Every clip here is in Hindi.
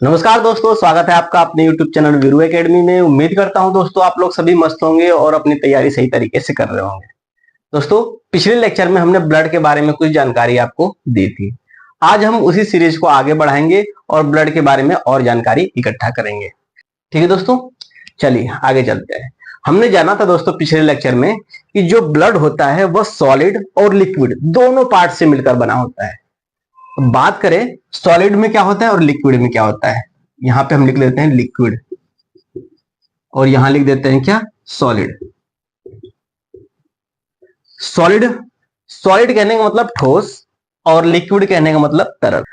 नमस्कार दोस्तों, स्वागत है आपका अपने YouTube चैनल वीरू एकेडमी में। उम्मीद करता हूं दोस्तों आप लोग सभी मस्त होंगे और अपनी तैयारी सही तरीके से कर रहे होंगे। दोस्तों, पिछले लेक्चर में हमने ब्लड के बारे में कुछ जानकारी आपको दी थी। आज हम उसी सीरीज को आगे बढ़ाएंगे और ब्लड के बारे में और जानकारी इकट्ठा करेंगे। ठीक है दोस्तों, चलिए आगे चलते हैं। हमने जाना था दोस्तों पिछले लेक्चर में कि जो ब्लड होता है वह सॉलिड और लिक्विड दोनों पार्ट से मिलकर बना होता है। बात करें सॉलिड में क्या होता है और लिक्विड में क्या होता है। यहां पे हम लिख लेते हैं लिक्विड और यहां लिख देते हैं क्या, सॉलिड। सॉलिड सॉलिड कहने का मतलब ठोस और लिक्विड कहने का मतलब तरल।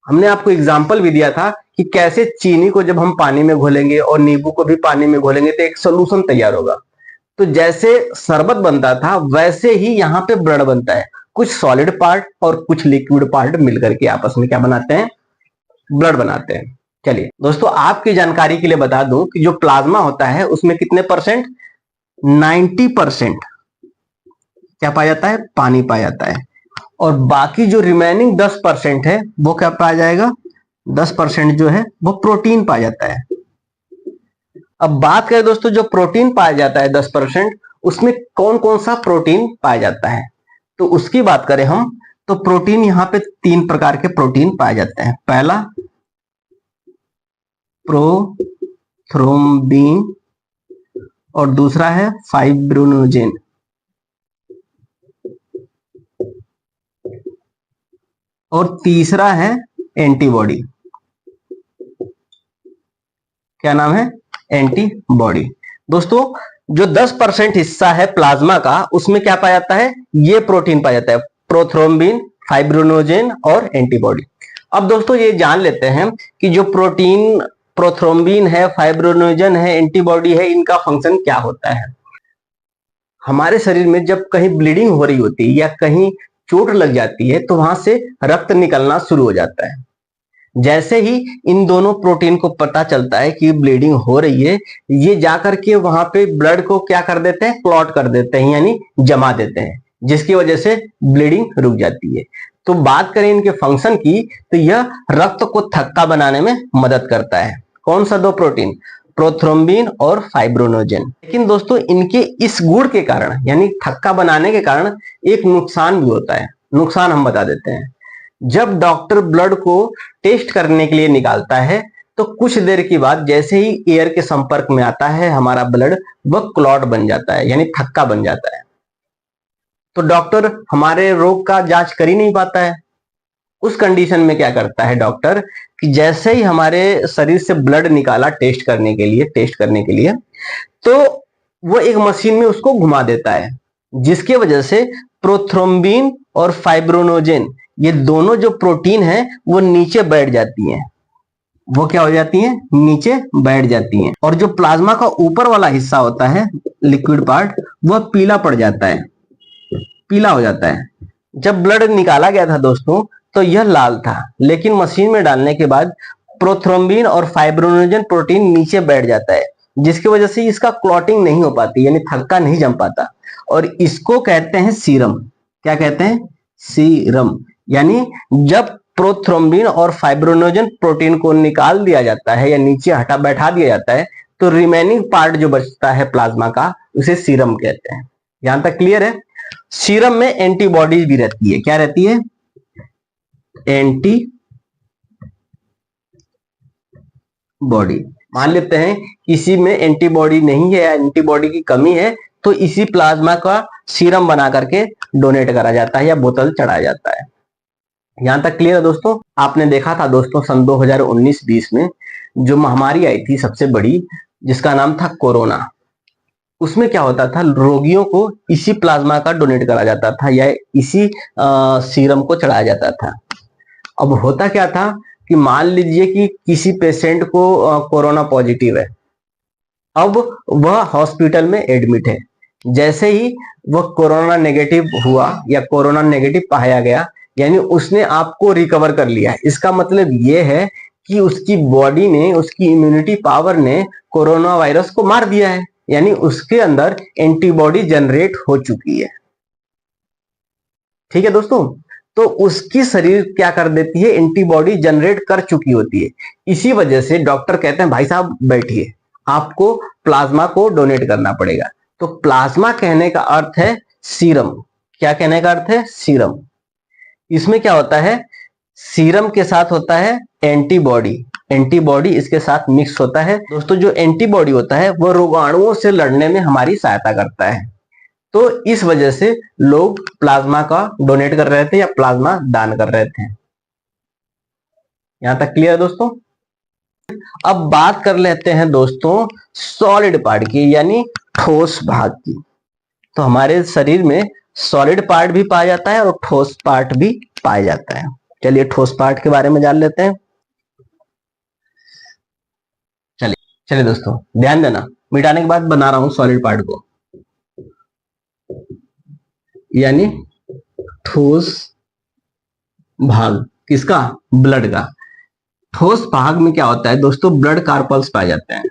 हमने आपको एग्जांपल भी दिया था कि कैसे चीनी को जब हम पानी में घोलेंगे और नींबू को भी पानी में घोलेंगे तो एक सोल्यूशन तैयार होगा। तो जैसे शरबत बनता था वैसे ही यहाँ पे ब्लड बनता है। कुछ सॉलिड पार्ट और कुछ लिक्विड पार्ट मिलकर के आपस में क्या बनाते हैं, ब्लड बनाते हैं। चलिए दोस्तों, आपकी जानकारी के लिए बता दूं कि जो प्लाज्मा होता है उसमें कितने परसेंट, 90% क्या पाया जाता है, पानी पाया जाता है। और बाकी जो रिमेनिंग 10% है वो क्या पाया जाएगा, 10% जो है वो प्रोटीन पाया जाता है। अब बात करें दोस्तों, जो प्रोटीन पाया जाता है 10%, उसमें कौन कौन सा प्रोटीन पाया जाता है, तो उसकी बात करें हम तो प्रोटीन यहाँ पे 3 प्रकार के प्रोटीन पाए जाते हैं। पहला प्रोथ्रोम्बिन और दूसरा है फाइब्रिनोजेन। और तीसरा है एंटीबॉडी। क्या नाम है, एंटीबॉडी। दोस्तों, जो 10% हिस्सा है प्लाज्मा का उसमें क्या पाया जाता है, ये प्रोटीन पाया जाता है, प्रोथ्रोम्बिन, फाइब्रिनोजेन और एंटीबॉडी। अब दोस्तों ये जान लेते हैं कि जो प्रोटीन प्रोथ्रोम्बिन है, फाइब्रिनोजेन है, एंटीबॉडी है, इनका फंक्शन क्या होता है। हमारे शरीर में जब कहीं ब्लीडिंग हो रही होती है या कहीं चोट लग जाती है तो वहां से रक्त निकलना शुरू हो जाता है। जैसे ही इन दोनों प्रोटीन को पता चलता है कि ब्लीडिंग हो रही है, ये जाकर के वहां पे ब्लड को क्या कर देते हैं, क्लॉट कर देते हैं, यानी जमा देते हैं, जिसकी वजह से ब्लीडिंग रुक जाती है। तो बात करें इनके फंक्शन की तो यह रक्त को थक्का बनाने में मदद करता है। कौन सा दो प्रोटीन, प्रोथ्रोम्बिन और फाइब्रिनोजेन। लेकिन दोस्तों इनके इस गुण के कारण यानी थक्का बनाने के कारण एक नुकसान भी होता है। नुकसान हम बता देते हैं। जब डॉक्टर ब्लड को टेस्ट करने के लिए निकालता है तो कुछ देर के बाद जैसे ही एयर के संपर्क में आता है हमारा ब्लड, वह क्लॉट बन जाता है, यानी थक्का बन जाता है। तो डॉक्टर हमारे रोग का जांच कर ही नहीं पाता है। उस कंडीशन में क्या करता है डॉक्टर कि जैसे ही हमारे शरीर से ब्लड निकाला टेस्ट करने के लिए तो वो एक मशीन में उसको घुमा देता है, जिसकी वजह से प्रोथ्रोम्बिन और फाइब्रिनोजेन ये दोनों जो प्रोटीन है वो नीचे बैठ जाती हैं। वो क्या हो जाती हैं, नीचे बैठ जाती हैं। और जो प्लाज्मा का ऊपर वाला हिस्सा होता है, लिक्विड पार्ट, वह पीला पड़ जाता है, पीला हो जाता है। जब ब्लड निकाला गया था दोस्तों तो यह लाल था, लेकिन मशीन में डालने के बाद प्रोथ्रोम्बिन और फाइब्रिनोजेन प्रोटीन नीचे बैठ जाता है, जिसकी वजह से इसका क्लॉटिंग नहीं हो पाती, यानी थक्का नहीं जम पाता। और इसको कहते हैं सीरम। क्या कहते हैं, सीरम। यानी जब प्रोथ्रोम्बिन और फाइब्रिनोजेन प्रोटीन को निकाल दिया जाता है या नीचे हटा बैठा दिया जाता है तो रिमेनिंग पार्ट जो बचता है प्लाज्मा का उसे सीरम कहते हैं। यहां तक क्लियर है। सीरम में एंटीबॉडीज भी रहती है। क्या रहती है, एंटीबॉडी। मान लेते हैं किसी में एंटीबॉडी नहीं है या एंटीबॉडी की कमी है तो इसी प्लाज्मा का सीरम बना करके डोनेट करा जाता है या बोतल चढ़ाया जाता है। यहां तक क्लियर है दोस्तों। आपने देखा था दोस्तों सन 2019-20 में जो महामारी आई थी सबसे बड़ी, जिसका नाम था कोरोना। उसमें क्या होता था, रोगियों को इसी प्लाज्मा का डोनेट करा जाता था या इसी सीरम को चढ़ाया जाता था। अब होता क्या था कि मान लीजिए कि किसी पेशेंट को कोरोना पॉजिटिव है, अब वह हॉस्पिटल में एडमिट है। जैसे ही वह कोरोना नेगेटिव हुआ या कोरोना नेगेटिव पाया गया, यानी उसने आपको रिकवर कर लिया। इसका मतलब यह है कि उसकी बॉडी ने, उसकी इम्यूनिटी पावर ने कोरोना वायरस को मार दिया है, यानी उसके अंदर एंटीबॉडी जनरेट हो चुकी है। ठीक है दोस्तों। तो उसकी शरीर क्या कर देती है, एंटीबॉडी जनरेट कर चुकी होती है। इसी वजह से डॉक्टर कहते हैं भाई साहब बैठिए, आपको प्लाज्मा को डोनेट करना पड़ेगा। तो प्लाज्मा कहने का अर्थ है सीरम। क्या कहने का अर्थ है, सीरम। इसमें क्या होता है, सीरम के साथ होता है एंटीबॉडी, एंटीबॉडी इसके साथ मिक्स होता है। दोस्तों जो एंटीबॉडी होता है वो रोगाणुओं से लड़ने में हमारी सहायता करता है। तो इस वजह से लोग प्लाज्मा का डोनेट कर रहे थे या प्लाज्मा दान कर रहे थे। यहां तक क्लियर दोस्तों। अब बात कर लेते हैं दोस्तों सॉलिड पार्ट की, यानी ठोस भाग की। तो हमारे शरीर में सॉलिड पार्ट भी पाया जाता है और ठोस पार्ट भी पाया जाता है। चलिए ठोस पार्ट के बारे में जान लेते हैं। चलिए दोस्तों ध्यान देना, मिटाने के बाद बना रहा हूं सॉलिड पार्ट को, यानी ठोस भाग किसका, ब्लड का। ठोस भाग में क्या होता है दोस्तों, ब्लड कार्पल्स पाए जाते हैं।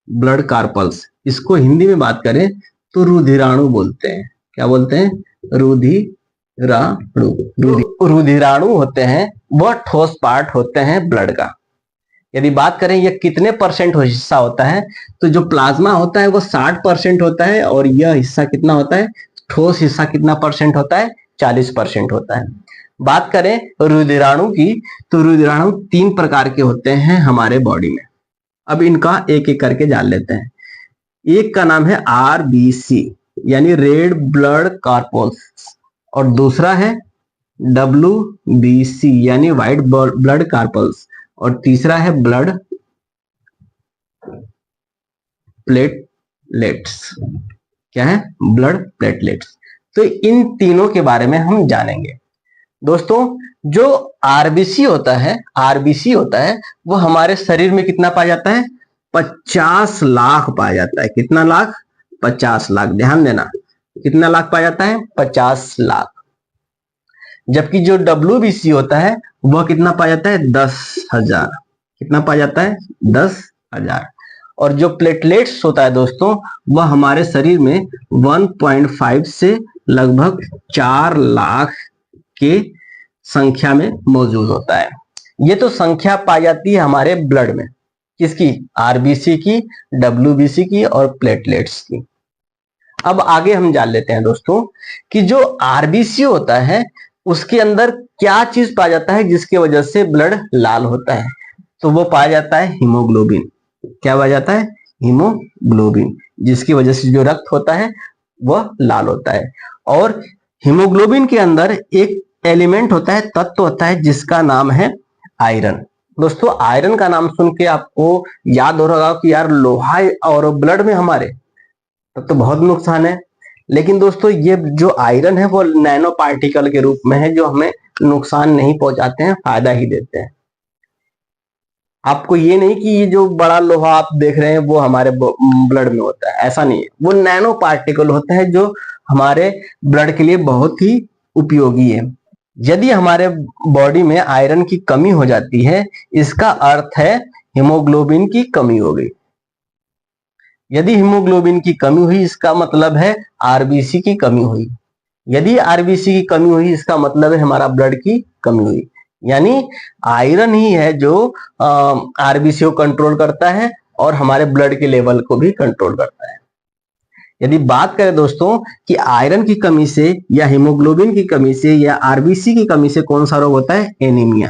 ब्लड कार्पल्स, इसको हिंदी में बात करें तो रुधिराणु बोलते हैं। क्या बोलते हैं, रुधिराणु। रुधिराणु होते हैं, वह ठोस पार्ट होते हैं ब्लड का। यदि बात करें यह कितने परसेंट हिस्सा होता है, तो जो प्लाज्मा होता है वो 60% होता है, और यह हिस्सा कितना होता है, ठोस हिस्सा कितना परसेंट होता है, 40% होता है। बात करें रुधिराणु की, तो रुधिराणु 3 प्रकार के होते हैं हमारे बॉडी में। अब इनका एक एक करके जान लेते हैं। एक का नाम है आरबीसी, यानी रेड ब्लड कार्पल्स, और दूसरा है डब्ल्यूबीसी, यानी व्हाइट ब्लड कार्पल्स, और तीसरा है ब्लड प्लेटलेट्स। क्या है, ब्लड प्लेटलेट्स। तो इन तीनों के बारे में हम जानेंगे। दोस्तों जो आरबीसी होता है वो हमारे शरीर में कितना पाया जाता है, 50 लाख पाया जाता है। कितना लाख, 50 लाख। ध्यान देना, कितना लाख पाया जाता है, 50 लाख। जबकि जो डब्ल्यूबीसी होता है वह कितना पाया जाता है, 10,000। कितना पाया जाता है, 10,000। और जो प्लेटलेट्स होता है दोस्तों, वह हमारे शरीर में 1.5 से लगभग 4 लाख के संख्या में मौजूद होता है। ये तो संख्या पाई जाती है हमारे ब्लड में, किसकी, आरबीसी की, डब्ल्यूबीसी की और प्लेटलेट्स की। अब आगे हम जान लेते हैं दोस्तों कि जो आरबीसी होता है उसके अंदर क्या चीज पाया जाता है जिसकी वजह से ब्लड लाल होता है। तो वो पाया जाता है हीमोग्लोबिन। क्या पाया जाता है, हीमोग्लोबिन, जिसकी वजह से जो रक्त होता है वह लाल होता है। और हीमोग्लोबिन के अंदर एक एलिमेंट होता है, तत्व होता है, जिसका नाम है आयरन। दोस्तों आयरन का नाम सुन के आपको याद हो रहा होगा कि यार लोहा और ब्लड में हमारे, तब तो बहुत नुकसान है। लेकिन दोस्तों ये जो आयरन है वो नैनो पार्टिकल के रूप में है, जो हमें नुकसान नहीं पहुंचाते हैं, फायदा ही देते हैं। आपको ये नहीं कि ये जो बड़ा लोहा आप देख रहे हैं वो हमारे ब्लड में होता है, ऐसा नहीं है। वो नैनो पार्टिकल होता है जो हमारे ब्लड के लिए बहुत ही उपयोगी है। यदि हमारे बॉडी में आयरन की कमी हो जाती है, इसका अर्थ है हीमोग्लोबिन की कमी हो गई। यदि हीमोग्लोबिन की कमी हुई, इसका मतलब है आरबीसी की कमी हुई। यदि आरबीसी की कमी हुई, इसका मतलब है हमारा ब्लड की कमी हुई। यानी आयरन ही है जो आरबीसी को कंट्रोल करता है और हमारे ब्लड के लेवल को भी कंट्रोल करता है। यदि बात करें दोस्तों कि आयरन की कमी से या हीमोग्लोबिन की कमी से या आरबीसी की कमी से कौन सा रोग होता है, एनीमिया।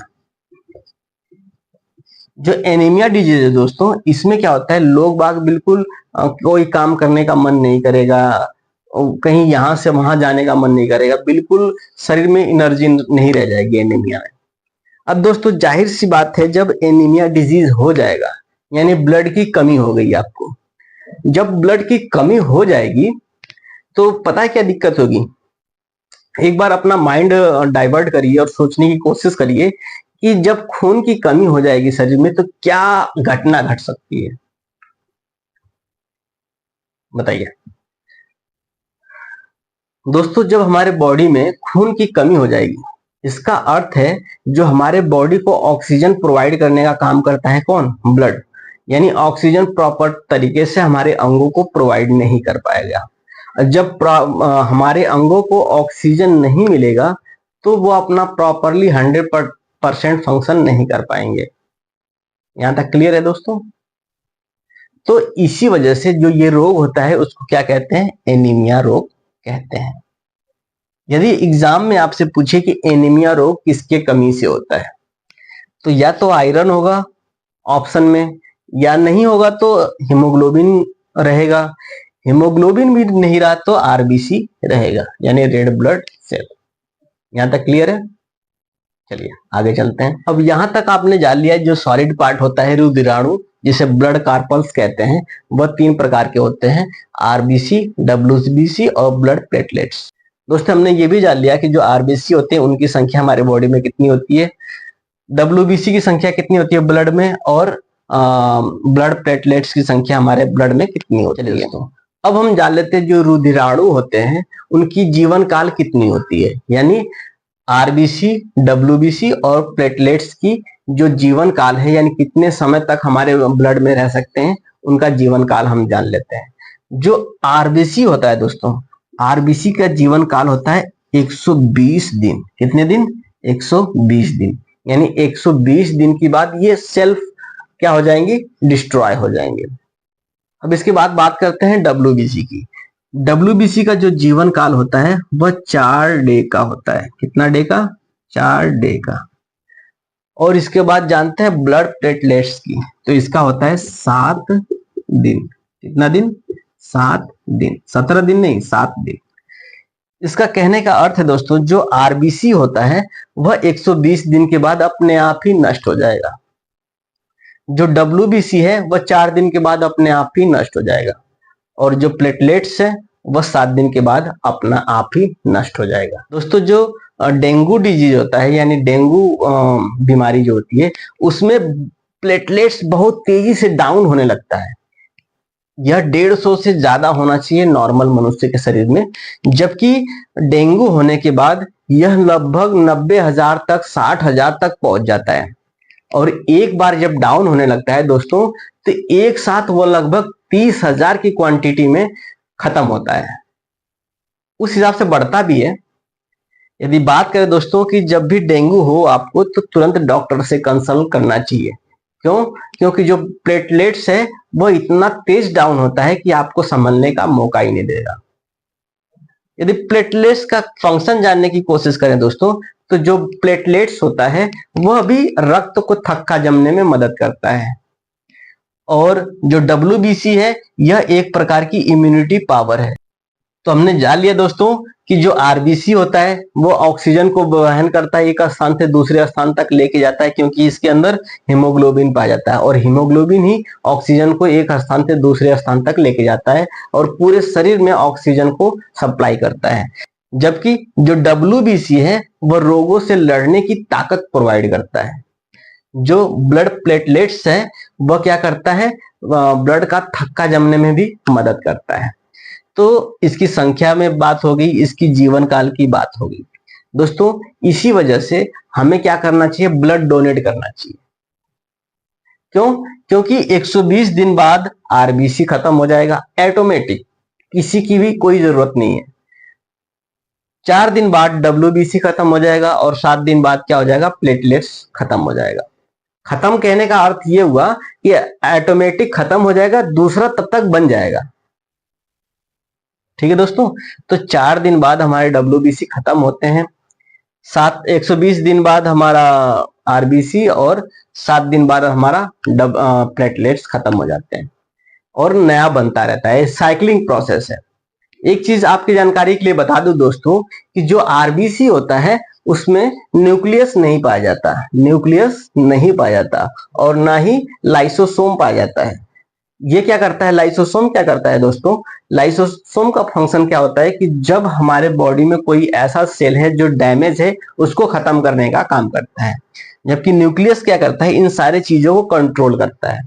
जो एनीमिया डिजीज है दोस्तों, इसमें क्या होता है, लोग बाग बिल्कुल कोई काम करने का मन नहीं करेगा, कहीं यहां से वहां जाने का मन नहीं करेगा, बिल्कुल शरीर में एनर्जी नहीं रह जाएगी एनीमिया में। अब दोस्तों जाहिर सी बात है, जब एनीमिया डिजीज हो जाएगा यानी ब्लड की कमी हो गई आपको, जब ब्लड की कमी हो जाएगी तो पता है क्या दिक्कत होगी। एक बार अपना माइंड डाइवर्ट करिए और सोचने की कोशिश करिए कि जब खून की कमी हो जाएगी शरीर में तो क्या घटना घट सकती है, बताइए। दोस्तों जब हमारे बॉडी में खून की कमी हो जाएगी, इसका अर्थ है जो हमारे बॉडी को ऑक्सीजन प्रोवाइड करने का काम करता है कौन, ब्लड। यानी ऑक्सीजन प्रॉपर तरीके से हमारे अंगों को प्रोवाइड नहीं कर पाएगा। जब हमारे अंगों को ऑक्सीजन नहीं मिलेगा तो वो अपना प्रॉपरली 100% फंक्शन नहीं कर पाएंगे। यहां तक क्लियर है दोस्तों? तो इसी वजह से जो ये रोग होता है उसको क्या कहते हैं? एनीमिया रोग कहते हैं। यदि एग्जाम में आपसे पूछे कि एनीमिया रोग किसके कमी से होता है, तो या तो आयरन होगा ऑप्शन में, या नहीं होगा तो हीमोग्लोबिन रहेगा। हीमोग्लोबिन भी नहीं रहा तो आरबीसी रहेगा, यानी रेड ब्लड सेल। यहां तक क्लियर है? चलिए आगे चलते हैं। अब यहां तक आपने जान लिया जो सॉलिड पार्ट होता है रुधिराणु, जिसे ब्लड कार्पल्स कहते हैं, वह 3 प्रकार के होते हैं, आरबीसी, डब्ल्यूबीसी और ब्लड प्लेटलेट्स। दोस्तों हमने ये भी जान लिया कि जो आरबीसी होते हैं उनकी संख्या हमारे बॉडी में कितनी होती है, डब्ल्यूबीसी की संख्या कितनी होती है ब्लड में, और ब्लड प्लेटलेट्स की संख्या हमारे ब्लड में कितनी होती है। तो अब हम जान लेते हैं जो रुधिराणु होते हैं उनकी जीवन काल कितनी होती है, यानी आरबीसी, डब्ल्यूबीसी और प्लेटलेट्स की जो जीवन काल है, यानी कितने समय तक हमारे ब्लड में रह सकते हैं, उनका जीवन काल हम जान लेते हैं। जो आरबीसी होता है दोस्तों, आरबीसी का जीवन काल होता है 120 दिन। कितने दिन? 120 दिन। यानी 120 दिन के बाद ये सेल्फ क्या हो जाएंगे? डिस्ट्रॉय हो जाएंगे। अब इसके बाद बात करते हैं डब्ल्यूबीसी की। डब्ल्यूबीसी का जो जीवन काल होता है वह 4 डे का होता है। कितना डे का? 4 डे का। और इसके बाद जानते हैं ब्लड प्लेटलेट्स की, तो इसका होता है 7 दिन। कितना दिन? 7 दिन। 17 दिन नहीं, 7 दिन। इसका कहने का अर्थ है दोस्तों, जो आरबीसी होता है वह 120 दिन के बाद अपने आप ही नष्ट हो जाएगा। जो डब्ल्यूबीसी है वह 4 दिन के बाद अपने आप ही नष्ट हो जाएगा, और जो प्लेटलेट्स है वह 7 दिन के बाद अपना आप ही नष्ट हो जाएगा। दोस्तों जो डेंगू डिजीज होता है, यानी डेंगू बीमारी जो होती है, उसमें प्लेटलेट्स बहुत तेजी से डाउन होने लगता है। यह 150 से ज्यादा होना चाहिए नॉर्मल मनुष्य के शरीर में, जबकि डेंगू होने के बाद यह लगभग 90,000 तक, 60,000 तक पहुंच जाता है। और एक बार जब डाउन होने लगता है दोस्तों, तो एक साथ वो लगभग 30,000 की क्वांटिटी में खत्म होता है। उस हिसाब से बढ़ता भी है। यदि बात करें दोस्तों कि जब भी डेंगू हो आपको, तो तुरंत डॉक्टर से कंसल्ट करना चाहिए। क्यों? क्योंकि जो प्लेटलेट्स है वो इतना तेज डाउन होता है कि आपको संभलने का मौका ही नहीं देगा। यदि प्लेटलेट्स का फंक्शन जानने की कोशिश करें दोस्तों, तो जो प्लेटलेट्स होता है वह भी रक्त को थक्का जमने में मदद करता है। और जो डब्ल्यूबीसी है यह एक प्रकार की इम्यूनिटी पावर है। तो हमने जान लिया दोस्तों कि जो आरबीसी होता है वो ऑक्सीजन को वहन करता है, एक स्थान से दूसरे स्थान तक लेके जाता है, क्योंकि इसके अंदर हीमोग्लोबिन पाया जाता है, और हीमोग्लोबिन ही ऑक्सीजन को एक स्थान से दूसरे स्थान तक लेके जाता है और पूरे शरीर में ऑक्सीजन को सप्लाई करता है। जबकि जो डब्ल्यूबीसी है वह रोगों से लड़ने की ताकत प्रोवाइड करता है। जो ब्लड प्लेटलेट्स है वह क्या करता है? ब्लड का थक्का जमने में भी मदद करता है। तो इसकी संख्या में बात होगी, इसकी जीवन काल की बात होगी। दोस्तों इसी वजह से हमें क्या करना चाहिए? ब्लड डोनेट करना चाहिए। क्यों? क्योंकि 120 दिन बाद आरबीसी खत्म हो जाएगा ऑटोमेटिक, किसी की भी कोई जरूरत नहीं है। 4 दिन बाद डब्ल्यूबीसी खत्म हो जाएगा, और 7 दिन बाद क्या हो जाएगा? प्लेटलेट्स खत्म हो जाएगा। खत्म कहने का अर्थ ये हुआ कि ऑटोमेटिक खत्म हो जाएगा, दूसरा तब तक बन जाएगा। ठीक है दोस्तों, तो 4 दिन बाद हमारे डब्ल्यूबीसी खत्म होते हैं, 120 दिन बाद हमारा आरबीसी, और 7 दिन बाद हमारा प्लेटलेट्स खत्म हो जाते हैं और नया बनता रहता है। साइक्लिंग प्रोसेस है। एक चीज आपकी जानकारी के लिए बता दूं दोस्तों कि जो आरबीसी होता है उसमें न्यूक्लियस नहीं पाया जाता, न्यूक्लियस नहीं पाया जाता, और ना ही लाइसोसोम पाया जाता है। ये क्या करता है? लाइसोसोम क्या करता है दोस्तों? लाइसोसोम का फंक्शन क्या होता है कि जब हमारे बॉडी में कोई ऐसा सेल है जो डैमेज है उसको खत्म करने का काम करता है, जबकि न्यूक्लियस क्या करता है? इन सारे चीजों को कंट्रोल करता है।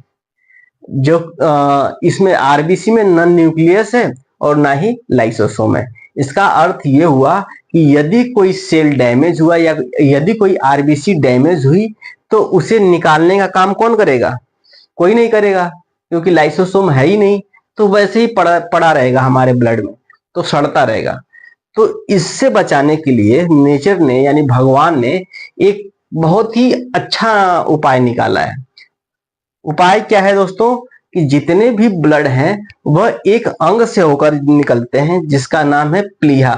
जो इसमें आरबीसी में नॉन न्यूक्लियस है और ना ही लाइसोसोम है। इसका अर्थ ये हुआ कि यदि कोई सेल डैमेज हुआ या यदि कोई आरबीसी डैमेज हुई तो उसे निकालने का काम कौन करेगा? कोई नहीं करेगा, क्योंकि लाइसोसोम है ही नहीं, तो वैसे ही पड़ा रहेगा हमारे ब्लड में, तो सड़ता रहेगा। तो इससे बचाने के लिए नेचर ने यानी भगवान ने एक बहुत ही अच्छा उपाय निकाला है। उपाय क्या है दोस्तों, कि जितने भी ब्लड हैं वह एक अंग से होकर निकलते हैं जिसका नाम है प्लीहा।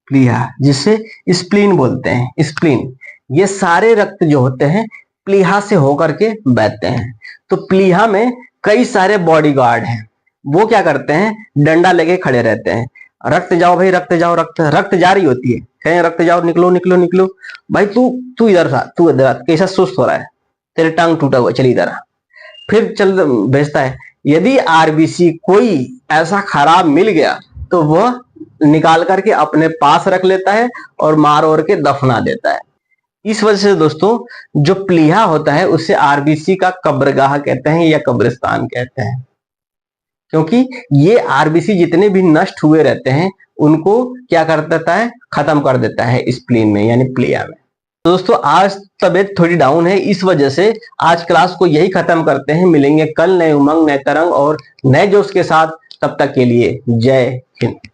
प्लीहा जिसे स्प्लीन बोलते हैं, स्प्लीन। ये सारे रक्त जो होते हैं प्लीहा से होकर के बहते हैं। तो प्लीहा में कई सारे बॉडीगार्ड हैं, वो क्या करते हैं, डंडा लेके खड़े रहते हैं, रक्त जाओ भाई, रक्त जाओ, रक्त जा रही होती है, कहें रक्त जाओ, निकलो निकलो निकलो, भाई तू तू इधर था, तू इधर, कैसा सुस्त हो रहा है, तेरे टांग टूटा हुआ, चल इधर आ। फिर चल भेजता है। यदि आरबीसी कोई ऐसा खराब मिल गया तो वह निकाल करके अपने पास रख लेता है और मार और के दफना देता है। इस वजह से दोस्तों जो प्लीहा होता है उसे आरबीसी का कब्रगाह कहते हैं या कब्रिस्तान कहते हैं, क्योंकि ये आरबीसी जितने भी नष्ट हुए रहते हैं उनको क्या कर देता है, खत्म कर देता है स्प्लीन में यानी प्लीहा में। तो दोस्तों आज तबीयत थोड़ी डाउन है, इस वजह से आज क्लास को यही खत्म करते हैं। मिलेंगे कल नए उमंग, नए तरंग और नए जोश के साथ। तब तक के लिए जय हिंद।